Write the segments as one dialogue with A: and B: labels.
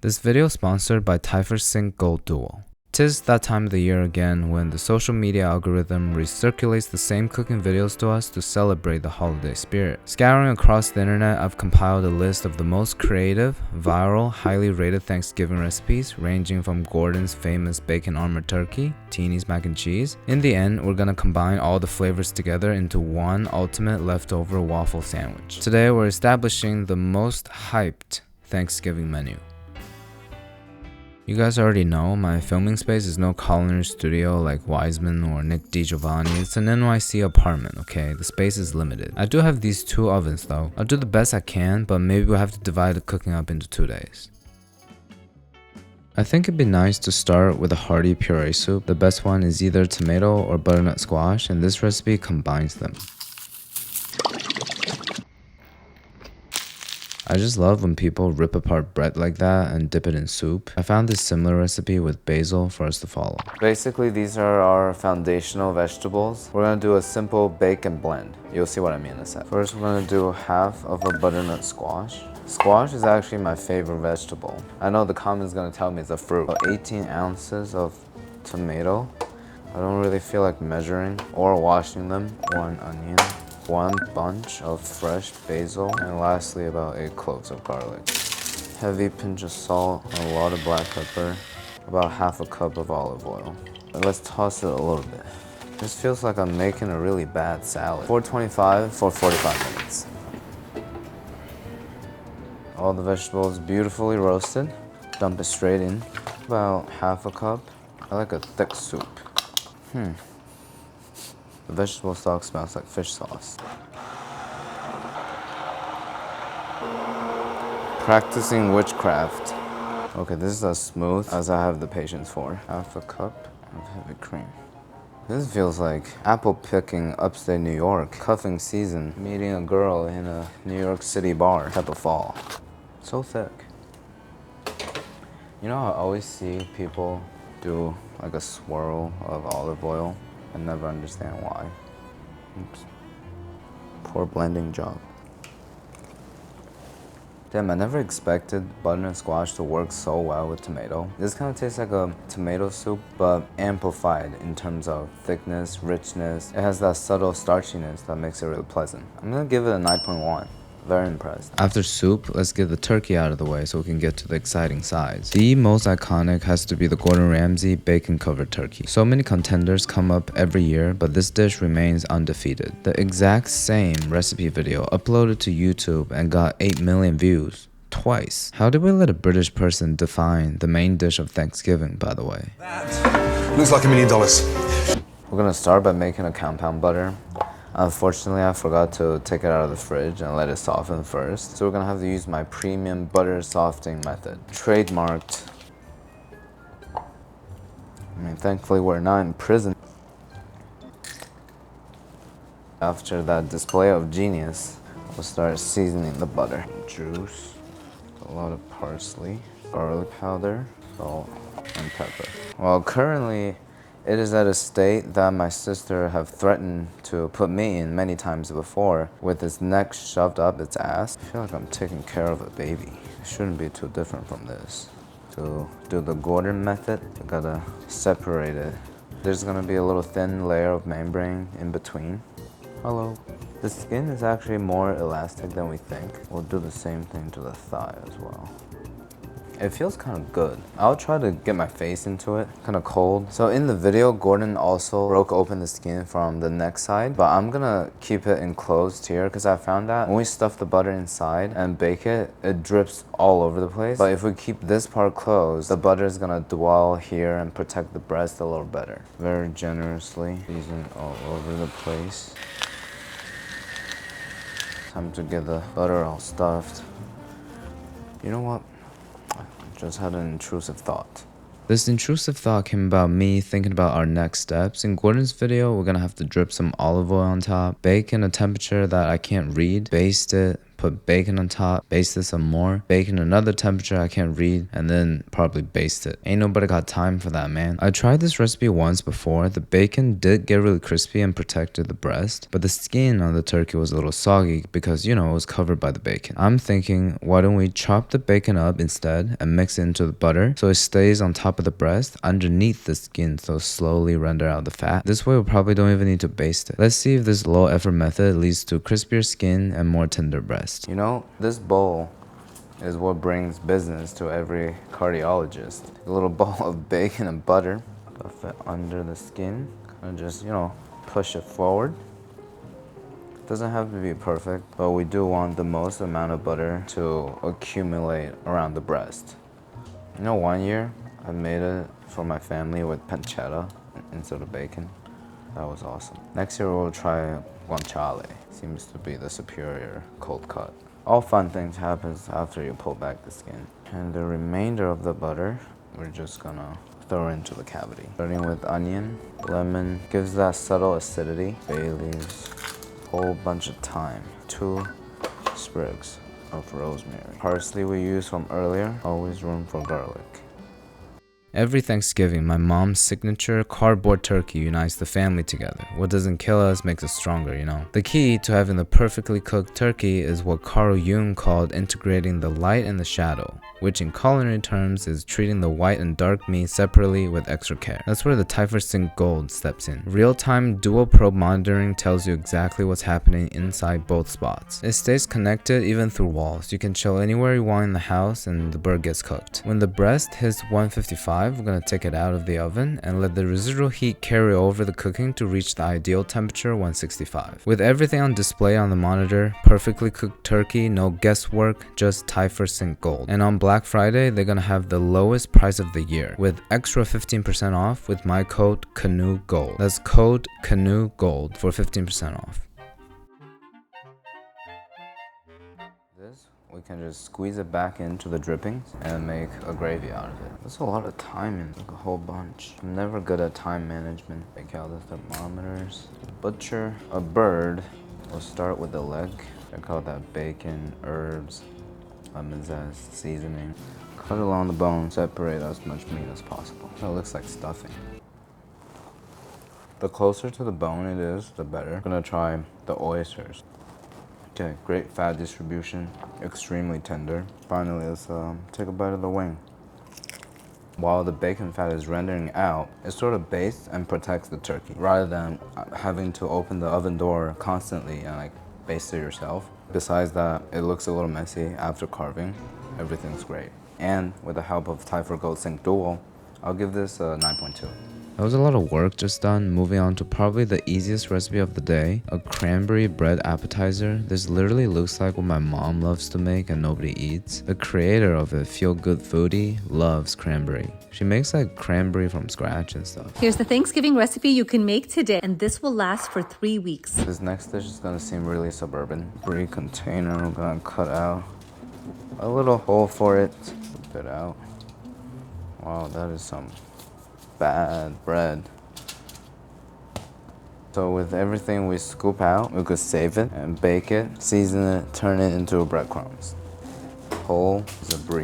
A: This video is sponsored by Typhus Sync Gold Duo. 'Tis that time of the year again when the social media algorithm recirculates the same cooking videos to us to celebrate the holiday spirit. Scouring across the internet, I've compiled a list of the most creative, viral, highly rated Thanksgiving recipes ranging from Gordon's famous bacon armored turkey, Teeny's mac and cheese. In the end, we're gonna combine all the flavors together into one ultimate leftover waffle sandwich. Today, we're establishing the most hyped Thanksgiving menu. You guys already know my filming space is no culinary studio like Wiseman or Nick DiGiovanni. It's an NYC apartment, okay? The space is limited. I do have these 2 ovens though. I'll do the best I can, but maybe we'll have to divide the cooking up into 2 days. I think it'd be nice to start with a hearty puree soup. The best one is either tomato or butternut squash, and this recipe combines them. I just love when people rip apart bread like that and dip it in soup. I found this similar recipe with basil for us to follow. Basically, these are our foundational vegetables. We're gonna do a simple bake and blend. You'll see what I mean in a sec. First, we're gonna do half of a butternut squash. Squash is actually my favorite vegetable. I know the comments gonna tell me it's a fruit. 18 ounces of tomato. I don't really feel like measuring or washing them. 1 onion. 1 bunch of fresh basil, and lastly about 8 cloves of garlic. Heavy pinch of salt, a lot of black pepper, about half a cup of olive oil. Let's toss it a little bit. This feels like I'm making a really bad salad. 425 for 45 minutes. All the vegetables beautifully roasted. Dump it straight in. About half a cup. I like a thick soup. The vegetable stock smells like fish sauce. Practicing witchcraft. Okay, this is as smooth as I have the patience for. Half a cup of heavy cream. This feels like apple picking upstate New York, cuffing season, meeting a girl in a New York City bar type of fall. So thick. You know, I always see people do like a swirl of olive oil. I never understand why. Oops. Poor blending job. Damn, I never expected butternut squash to work so well with tomato. This kind of tastes like a tomato soup, but amplified in terms of thickness, richness. It has that subtle starchiness that makes it really pleasant. I'm gonna give it a 9.1. Very impressed. After soup, let's get the turkey out of the way so we can get to the exciting sides. The most iconic has to be the Gordon Ramsay bacon covered turkey. So many contenders come up every year, but this dish remains undefeated. The exact same recipe video uploaded to YouTube and got 8 million views. Twice. How did we let a British person define the main dish of Thanksgiving, by the way?
B: That looks like $1 million.
A: We're gonna start by making a compound butter. Unfortunately, I forgot to take it out of the fridge and let it soften first. So we're gonna have to use my premium butter softening method. Trademarked. I mean, thankfully we're not in prison. After that display of genius, we'll start seasoning the butter. Juice, a lot of parsley, garlic powder, salt, and pepper. Well, currently, it is at a state that my sister have threatened to put me in many times before with its neck shoved up its ass. I feel like I'm taking care of a baby. It shouldn't be too different from this. To do the Gordon method, you gotta separate it. There's gonna be a little thin layer of membrane in between. Hello. The skin is actually more elastic than we think. We'll do the same thing to the thigh as well. It feels kind of good. I'll try to get my face into it. Kind of cold. So in the video, Gordon also broke open the skin from the neck side, but I'm gonna keep it enclosed here because I found that when we stuff the butter inside and bake it, it drips all over the place. But if we keep this part closed, the butter is gonna dwell here and protect the breast a little better. Very generously, using all over the place. Time to get the butter all stuffed. You know what? Just had an intrusive thought. This intrusive thought came about me thinking about our next steps. In Gordon's video, we're gonna have to drip some olive oil on top, bake in a temperature that I can't read, baste it, put put bacon on top, baste it some more, bacon another temperature I can't read, and then probably baste it. Ain't nobody got time for that, man. I tried this recipe once before. The bacon did get really crispy and protected the breast, but the skin on the turkey was a little soggy because, you know, it was covered by the bacon. I'm thinking, why don't we chop the bacon up instead and mix it into the butter so it stays on top of the breast underneath the skin, so slowly render out the fat. This way we probably don't even need to baste it. Let's see if this low effort method leads to crispier skin and more tender breast. You know, this bowl is what brings business to every cardiologist. A little bowl of bacon and butter, stuff it under the skin, kind of just, you know, push it forward. Doesn't have to be perfect, but we do want the most amount of butter to accumulate around the breast. You know, one year I made it for my family with pancetta instead of bacon. That was awesome. Next year we'll try guanciale. Seems to be the superior cold cut. All fun things happen after you pull back the skin. And the remainder of the butter, we're just gonna throw into the cavity. Starting with onion, lemon, gives that subtle acidity, bay leaves, whole bunch of thyme, 2 sprigs of rosemary. Parsley we used from earlier, always room for garlic. Every Thanksgiving, my mom's signature cardboard turkey unites the family together. What doesn't kill us makes us stronger, you know? The key to having the perfectly cooked turkey is what Carl Jung called integrating the light and the shadow, which in culinary terms is treating the white and dark meat separately with extra care. That's where the Typhor Sync Gold steps in. Real-time dual probe monitoring tells you exactly what's happening inside both spots. It stays connected even through walls. You can chill anywhere you want in the house and the bird gets cooked. When the breast hits 155, we're gonna take it out of the oven and let the residual heat carry over the cooking to reach the ideal temperature 165. With everything on display on the monitor, perfectly cooked turkey, no guesswork, just Typhor Sync Gold. And on Black Friday, they're gonna have the lowest price of the year with extra 15% off with my code Canoe Gold. That's code Canoe Gold for 15% off. We can just squeeze it back into the drippings and make a gravy out of it. That's a lot of time in, like a whole bunch. I'm never good at time management. Take out the thermometers. Butcher a bird. We'll start with the leg. Check out that bacon, herbs, lemon zest, seasoning. Cut along the bone, separate as much meat as possible. It looks like stuffing. The closer to the bone it is, the better. I'm gonna try the oysters. Okay, great fat distribution, extremely tender. Finally, let's take a bite of the wing. While the bacon fat is rendering out, it sort of bastes and protects the turkey, rather than having to open the oven door constantly and like baste it yourself. Besides that, it looks a little messy after carving. Everything's great. And with the help of Typhor Gold Sync Dual, I'll give this a 9.2. That was a lot of work just done. Moving on to probably the easiest recipe of the day, a cranberry bread appetizer. This literally looks like what my mom loves to make and nobody eats. The creator of it, Feel Good Foodie, loves cranberry. She makes like cranberry from scratch and stuff.
C: Here's the Thanksgiving recipe you can make today, and this will last for 3 weeks.
A: This next dish is gonna seem really suburban. Brie container, I'm gonna cut out a little hole for it. Spit out. Wow, that is some bad bread. So with everything we scoop out, we could save it and bake it, season it, turn it into breadcrumbs. Whole is a brie.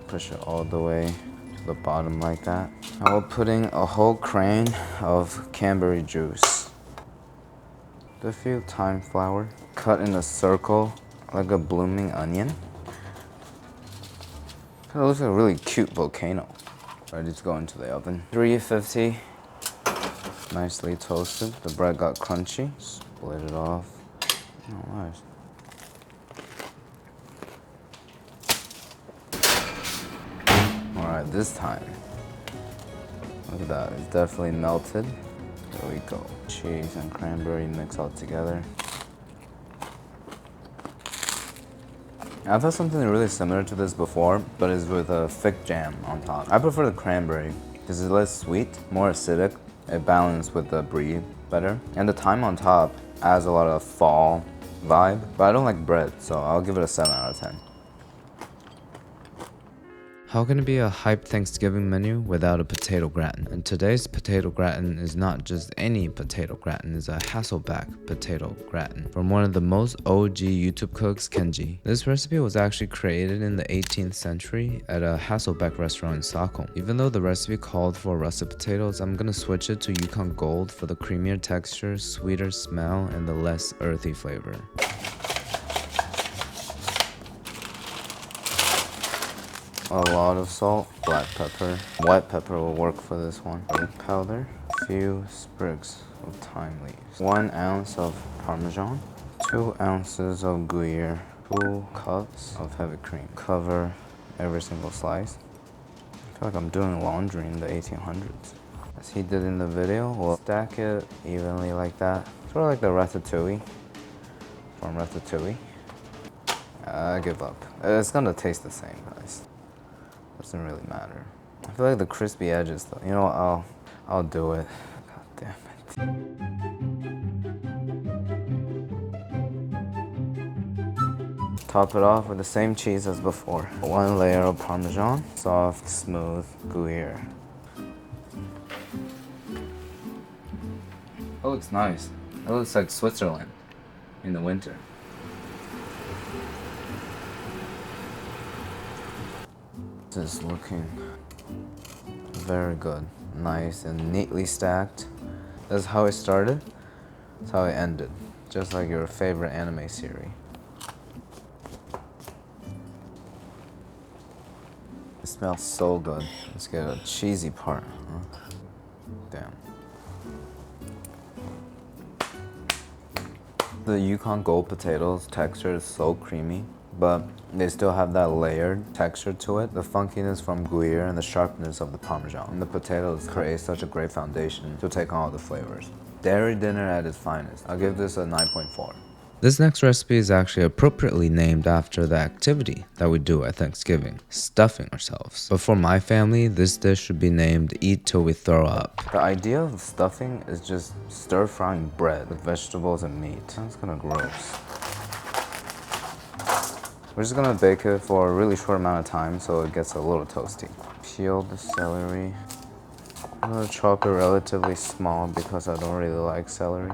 A: Push it all the way to the bottom like that. Now we're putting a whole crane of cranberry juice. A few thyme flower, cut in a circle like a blooming onion. It looks like a really cute volcano. Ready to go into the oven. 350, nicely toasted. The bread got crunchy. Split it off. Oh, nice. All right, this time. Look at that, it's definitely melted. There we go. Cheese and cranberry mix all together. I've had something really similar to this before, but it's with a fig jam on top. I prefer the cranberry because it's less sweet, more acidic. It balances with the brie better. And the thyme on top adds a lot of fall vibe, but I don't like bread, so I'll give it a 7 out of 10. How can it be a hype Thanksgiving menu without a potato gratin? And today's potato gratin is not just any potato gratin, it's a Hasselback potato gratin from one of the most OG YouTube cooks, Kenji. This recipe was actually created in the 18th century at a Hasselback restaurant in Stockholm. Even though the recipe called for russet potatoes, I'm gonna switch it to Yukon Gold for the creamier texture, sweeter smell, and the less earthy flavor. A lot of salt, black pepper, white pepper will work for this one. Garlic powder, a few sprigs of thyme leaves, 1 ounce of Parmesan, 2 ounces of Gruyere, 2 cups of heavy cream. Cover every single slice. I feel like I'm doing laundry in the 1800s. As he did in the video, we'll stack it evenly like that. Sort of like the ratatouille from Ratatouille. I give up. It's gonna taste the same, guys. Doesn't really matter. I feel like the crispy edges though. You know what, I'll do it. God damn it. Top it off with the same cheese as before. 1 layer of Parmesan, soft, smooth Gruyere. That looks nice. That looks like Switzerland in the winter. This is looking very good. Nice and neatly stacked. That's how it started. That's how it ended. Just like your favorite anime series. It smells so good. Let's get a cheesy part. Huh? Damn. The Yukon Gold potatoes texture is so creamy, but they still have that layered texture to it. The funkiness from Gruyere and the sharpness of the Parmesan. And the potatoes create such a great foundation to take on all the flavors. Dairy dinner at its finest. I'll give this a 9.4. This next recipe is actually appropriately named after the activity that we do at Thanksgiving, stuffing ourselves. But for my family, this dish should be named Eat Till We Throw Up. The idea of stuffing is just stir-frying bread with vegetables and meat. Sounds kind of gross. We're just gonna bake it for a really short amount of time so it gets a little toasty. Peel the celery. I'm gonna chop it relatively small because I don't really like celery.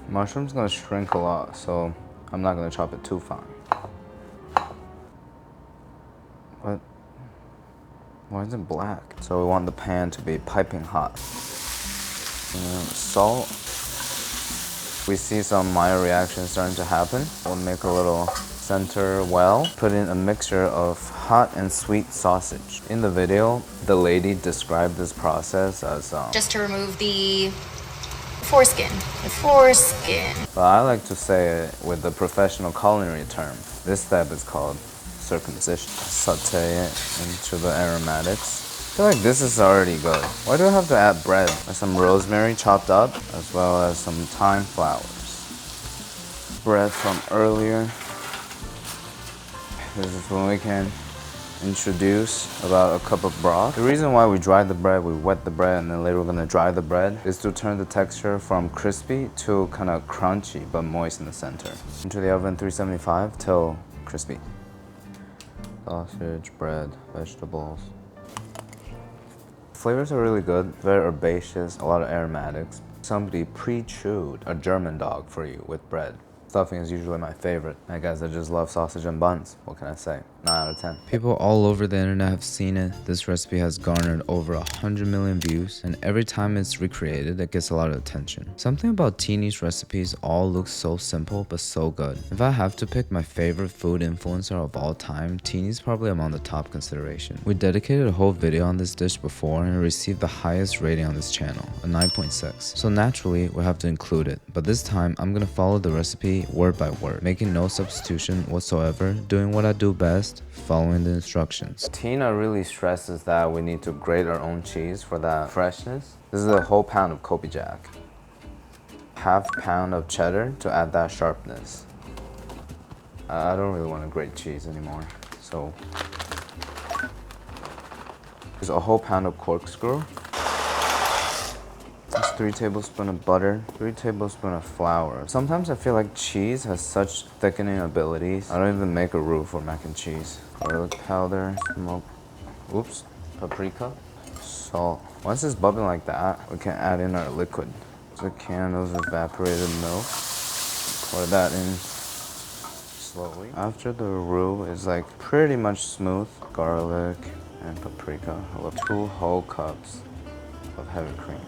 A: Mushroom's gonna shrink a lot, so I'm not gonna chop it too fine. What? Why is it black? So we want the pan to be piping hot. And salt. We see some minor reactions starting to happen. We'll make a little center well. Put in a mixture of hot and sweet sausage. In the video, the lady described this process as
D: just to remove the foreskin. The foreskin.
A: But I like to say it with the professional culinary term. This step is called circumcision. Saute it into the aromatics. I feel like this is already good. Why do I have to add bread? With some rosemary chopped up, as well as some thyme flowers. Bread from earlier. This is when we can introduce about a cup of broth. The reason why we dry the bread, we wet the bread, and then later we're gonna dry the bread, is to turn the texture from crispy to kind of crunchy, but moist in the center. Into the oven 375 till crispy. Sausage, bread, vegetables. Flavors are really good, very herbaceous, a lot of aromatics. Somebody pre-chewed a German dog for you with bread. Stuffing is usually my favorite. I guess I just love sausage and buns. What can I say? 9 out of 10. People all over the internet have seen it. This recipe has garnered over 100 million views, and every time it's recreated, it gets a lot of attention. Something about Teeny's recipes all looks so simple, but so good. If I have to pick my favorite food influencer of all time, Teeny's probably among the top consideration. We dedicated a whole video on this dish before, and it received the highest rating on this channel, a 9.6. So naturally, we have to include it, but this time, I'm gonna follow the recipe word by word, making no substitution whatsoever, doing what I do best, following the instructions. Tina really stresses that we need to grate our own cheese for that freshness. This is a whole pound of Kobe Jack. Half pound of cheddar to add that sharpness. I don't really want to grate cheese anymore, so there's a whole pound of corkscrew. That's 3 tablespoons of butter, 3 tablespoons of flour. Sometimes I feel like cheese has such thickening abilities. I don't even make a roux for mac and cheese. Garlic powder, paprika, salt. Once it's bubbling like that, we can add in our liquid. It's a can of evaporated milk. Pour that in slowly. After the roux is like pretty much smooth, garlic and paprika. I love 2 whole cups of heavy cream.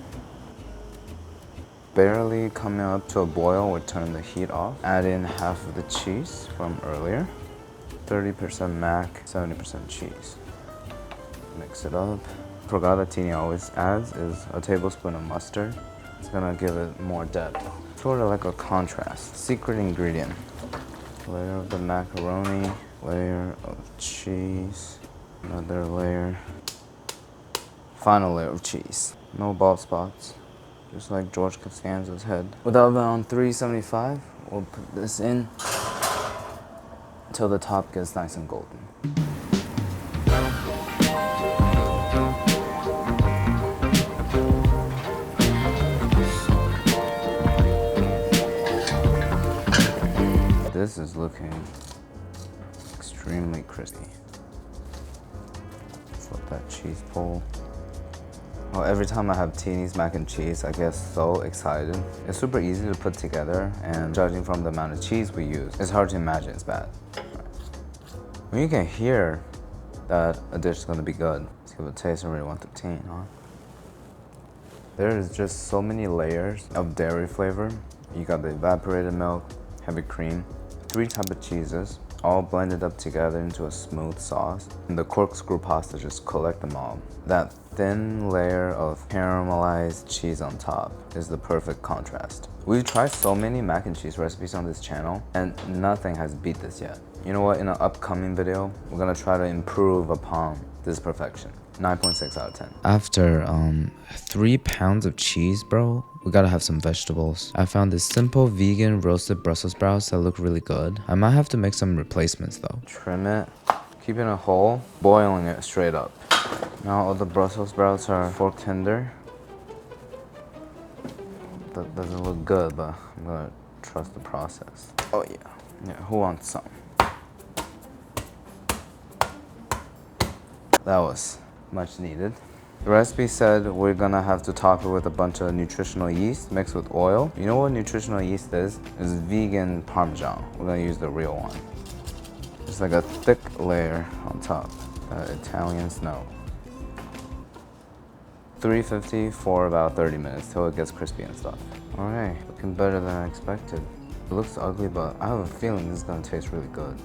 A: Barely coming up to a boil, we turn the heat off. Add in half of the cheese from earlier. 30% mac, 70% cheese. Mix it up. Forgot that Teeny always adds is a tablespoon of mustard. It's gonna give it more depth. Sort of like a contrast. Secret ingredient. Layer of the macaroni, layer of cheese, another layer. Final layer of cheese. No bald spots. Just like George Costanza's head. With the oven on 375, we'll put this in until the top gets nice and golden. This is looking extremely crispy. Flip that cheese bowl. Well, every time I have Teeny's mac and cheese, I get so excited. It's super easy to put together, and judging from the amount of cheese we use, it's hard to imagine it's bad. When you can hear that a dish is gonna be good, let's give it a taste and rate 1 through 10, huh? There is just so many layers of dairy flavor. You got the evaporated milk, heavy cream, 3 types of cheeses, all blended up together into a smooth sauce. And the corkscrew pasta just collect them all. That thin layer of caramelized cheese on top is the perfect contrast. We've tried so many mac and cheese recipes on this channel, and nothing has beat this yet. You know what, in an upcoming video, we're gonna try to improve upon this perfection. 9.6 out of 10. After 3 pounds of cheese, bro, we gotta have some vegetables. I found this simple vegan roasted Brussels sprouts that look really good. I might have to make some replacements though. Trim it, keeping it whole, boiling it straight up. Now all the Brussels sprouts are fork tender. That doesn't look good, but I'm gonna trust the process. Oh yeah, who wants some? That was much needed. The recipe said we're gonna have to top it with a bunch of nutritional yeast mixed with oil. You know what nutritional yeast is? It's vegan Parmesan. We're gonna use the real one. It's like a thick layer on top that Italians know. 350 for about 30 minutes till it gets crispy and stuff. All right, looking better than I expected. It looks ugly, but I have a feeling this is gonna taste really good.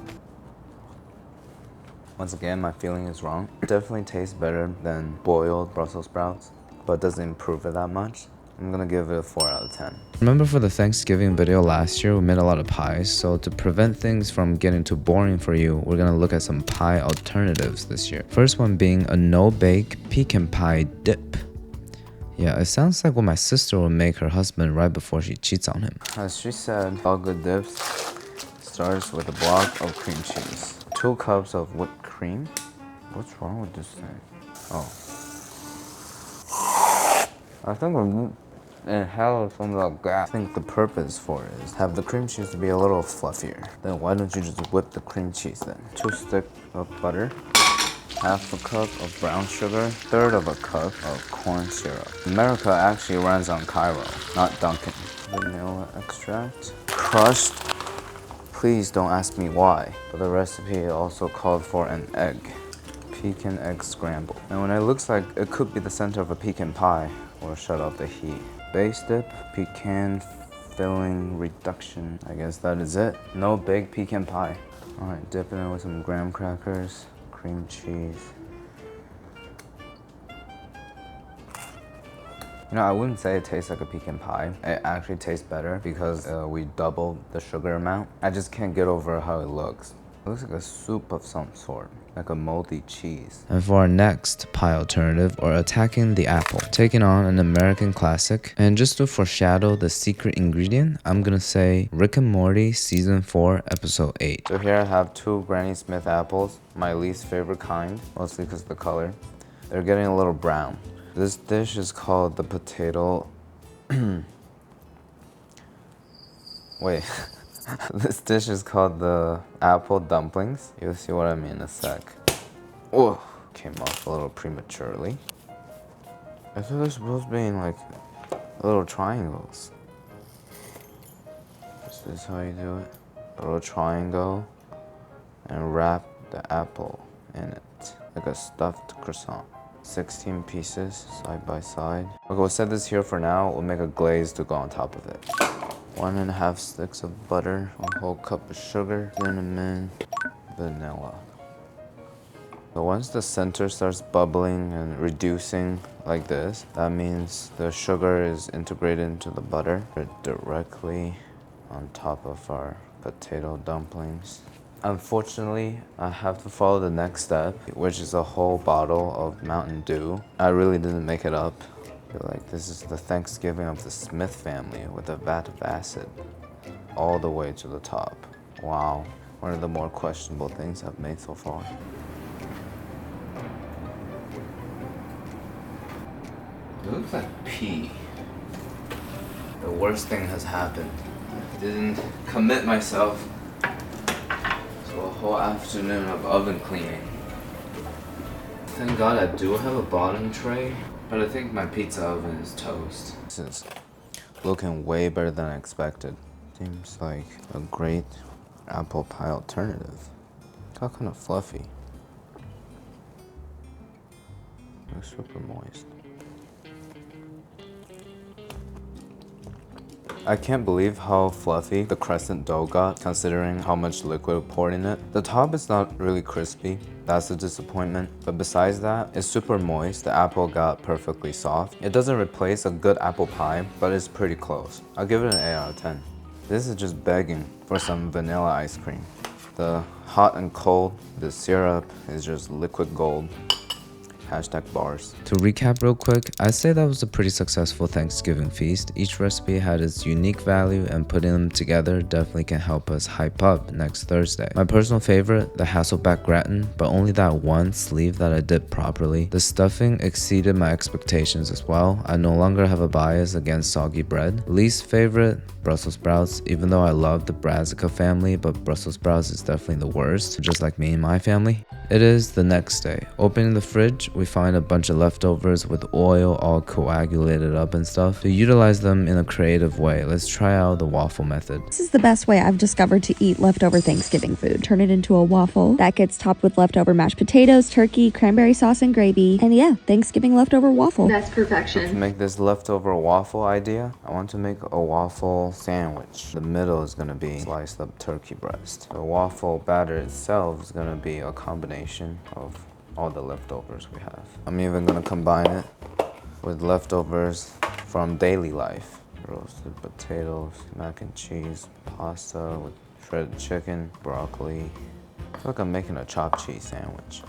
A: Once again, my feeling is wrong. It definitely tastes better than boiled Brussels sprouts, but it doesn't improve it that much. I'm gonna give it a 4 out of 10. Remember for the Thanksgiving video last year, we made a lot of pies, so to prevent things from getting too boring for you, we're gonna look at some pie alternatives this year. First one being a no-bake pecan pie dip. Yeah, it sounds like what my sister would make her husband right before she cheats on him. As she said, all good dips starts with a block of cream cheese. 2 cups of whipped cream. What's wrong with this thing? Oh. I think we're inhaling some of that gas. I think the purpose for it is have the cream cheese to be a little fluffier. Then why don't you just whip the cream cheese then? 2 sticks of butter. Half a cup of brown sugar, 1/3 of a cup of corn syrup. America actually runs on Cairo, not Dunkin'. Vanilla extract. Crushed. Please don't ask me why, but the recipe also called for an egg. Pecan egg scramble. And when it looks like it could be the center of a pecan pie, we'll shut off the heat. Base dip, pecan filling reduction. I guess that is it. No big pecan pie. All right, dip it in with some graham crackers, cream cheese. You know, I wouldn't say it tastes like a pecan pie. It actually tastes better because we doubled the sugar amount. I just can't get over how it looks. It looks like a soup of some sort, like a moldy cheese. And for our next pie alternative, or attacking the apple, taking on an American classic. And just to foreshadow the secret ingredient, I'm gonna say Rick and Morty Season 4, Episode 8. So here I have 2 Granny Smith apples, my least favorite kind, mostly because of the color. They're getting a little brown. This dish is called the potato Wait, this dish is called the apple dumplings. You'll see what I mean in a sec. Oh, came off a little prematurely. I thought they're supposed to be in like little triangles. This is how you do it. A little triangle and wrap the apple in it like a stuffed croissant. 16 pieces side by side. Okay, we'll set this here for now. We'll make a glaze to go on top of it. 1.5 sticks of butter, a whole cup of sugar, cinnamon, vanilla. So once the center starts bubbling and reducing like this, that means the sugar is integrated into the butter. Put it directly on top of our potato dumplings. Unfortunately, I have to follow the next step, which is a whole bottle of Mountain Dew. I really didn't make it up. I feel like this is the Thanksgiving of the Smith family with a vat of acid all the way to the top. Wow, one of the more questionable things I've made so far. It looks like pee. The worst thing has happened. I didn't commit myself to a whole afternoon of oven cleaning. Thank God I do have a bottom tray, but I think my pizza oven is toast. This is looking way better than I expected. Seems like a great apple pie alternative. Got kind of fluffy. Looks super moist. I can't believe how fluffy the crescent dough got, considering how much liquid poured in it. The top is not really crispy, that's a disappointment. But besides that, it's super moist. The apple got perfectly soft. It doesn't replace a good apple pie, but it's pretty close. I'll give it an 8 out of 10. This is just begging for some vanilla ice cream. The hot and cold, the syrup is just liquid gold. Hashtag bars. To recap real quick, I'd say that was a pretty successful Thanksgiving feast. Each recipe had its unique value, and putting them together definitely can help us hype up next Thursday. My personal favorite, the Hasselback gratin, but only that one sleeve that I dipped properly. The stuffing exceeded my expectations as well. I no longer have a bias against soggy bread. Least favorite, Brussels sprouts. Even though I love the Brassica family, but Brussels sprouts is definitely the worst, just like me and my family. It is the next day. Opening the fridge, we find a bunch of leftovers with oil all coagulated up and stuff. To utilize them in a creative way, let's try out the waffle method.
E: This is the best way I've discovered to eat leftover Thanksgiving food. Turn it into a waffle that gets topped with leftover mashed potatoes, turkey, cranberry sauce, and gravy. And yeah, Thanksgiving leftover waffle.
D: That's perfection.
A: To make this leftover waffle idea, I want to make a waffle sandwich. The middle is gonna be sliced up turkey breast. The waffle batter itself is gonna be a combination of all the leftovers we have. I'm even gonna combine it with leftovers from daily life. Roasted potatoes, mac and cheese, pasta with shredded chicken, broccoli. I feel like I'm making a chopped cheese sandwich.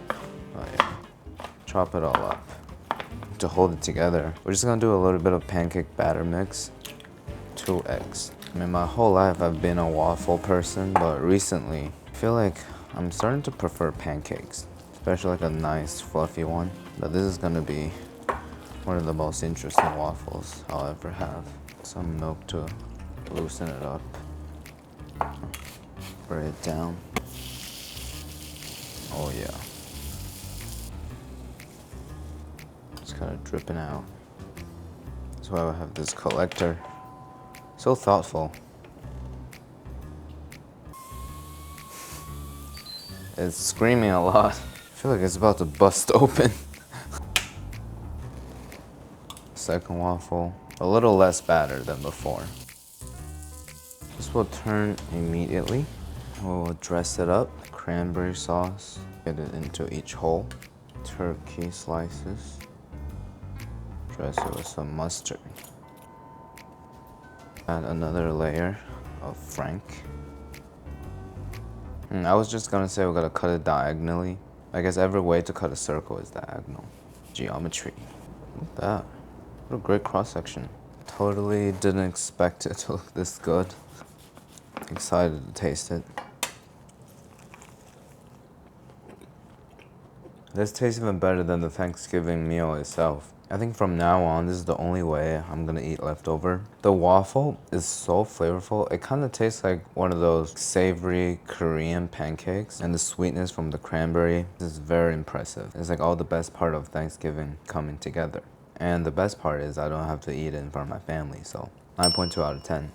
A: Oh yeah. Chop it all up. To hold it together, we're just gonna do a little bit of pancake batter mix. 2 eggs. I mean, my whole life I've been a waffle person, but recently I feel like I'm starting to prefer pancakes, especially like a nice fluffy one. But this is gonna be one of the most interesting waffles I'll ever have. Some milk to loosen it up. Spray it down. Oh yeah. It's kind of dripping out. That's why I have this collector. So thoughtful. It's screaming a lot. I feel like it's about to bust open. Second waffle, a little less batter than before. This will turn immediately. We'll dress it up. Cranberry sauce, get it into each hole. Turkey slices. Dress it with some mustard. Add another layer of Frank. I was just gonna say we're gonna cut it diagonally. I guess every way to cut a circle is diagonal. Geometry. Look at that. What a great cross section. Totally didn't expect it to look this good. Excited to taste it. This tastes even better than the Thanksgiving meal itself. I think from now on, this is the only way I'm gonna eat leftover. The waffle is so flavorful. It kind of tastes like one of those savory Korean pancakes, and the sweetness from the cranberry is very impressive. It's like all the best part of Thanksgiving coming together. And the best part is I don't have to eat it in front of my family, so 9.2 out of 10.